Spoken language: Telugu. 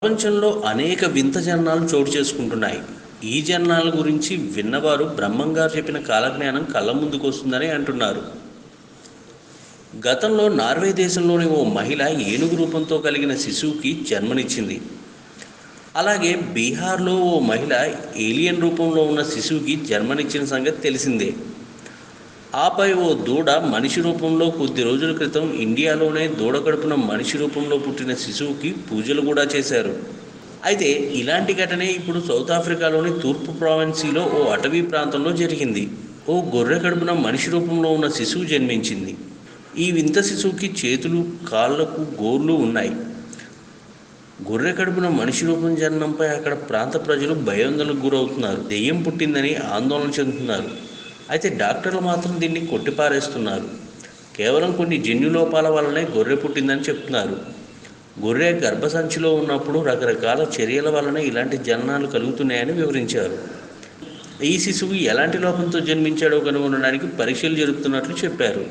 ప్రపంచంలో అనేక వింత జననాలు చోటు చేసుకుంటున్నాయి. ఈ జననాల గురించి విన్నవారు బ్రహ్మంగారు చెప్పిన కాలజ్ఞానం కళ్ళ ముందుకు వస్తుందని అంటున్నారు. గతంలో నార్వే దేశంలోని ఓ మహిళ ఏనుగు రూపంతో కలిగిన శిశువుకి జన్మనిచ్చింది. అలాగే బీహార్లో ఓ మహిళ ఏలియన్ రూపంలో ఉన్న శిశువుకి జన్మనిచ్చిన సంగతి తెలిసిందే. ఆపై ఓ దూడ మనిషి రూపంలో కొద్ది రోజుల క్రితం ఇండియాలోనే దూడ కడుపున మనిషి రూపంలో పుట్టిన శిశువుకి పూజలు కూడా చేశారు. అయితే ఇలాంటి ఘటనే ఇప్పుడు సౌత్ ఆఫ్రికాలోని తూర్పు ప్రావిన్సీలో ఓ అటవీ ప్రాంతంలో జరిగింది. ఓ గొర్రె కడుపున మనిషి రూపంలో ఉన్న శిశువు జన్మించింది. ఈ వింత శిశువుకి చేతులు, కాళ్లకు గోర్లు ఉన్నాయి. గొర్రె కడుపున మనిషి రూపం జననంపై అక్కడ ప్రాంత ప్రజలు భయాందోళనకు గురవుతున్నారు. దెయ్యం పుట్టిందని ఆందోళన చెందుతున్నారు. అయితే డాక్టర్లు మాత్రం దీన్ని కొట్టిపారేస్తున్నారు. కేవలం కొన్ని జన్యులోపాల వల్లనే గొర్రె పుట్టిందని చెప్తున్నారు. గొర్రె గర్భసంచిలో ఉన్నప్పుడు రకరకాల చర్యల వలన ఇలాంటి జననాలు కలుగుతున్నాయని వివరించారు. ఈ శిశువు ఎలాంటి లోపంతో జన్మించాడో కనుగొనడానికి పరీక్షలు జరుపుతున్నట్లు చెప్పారు.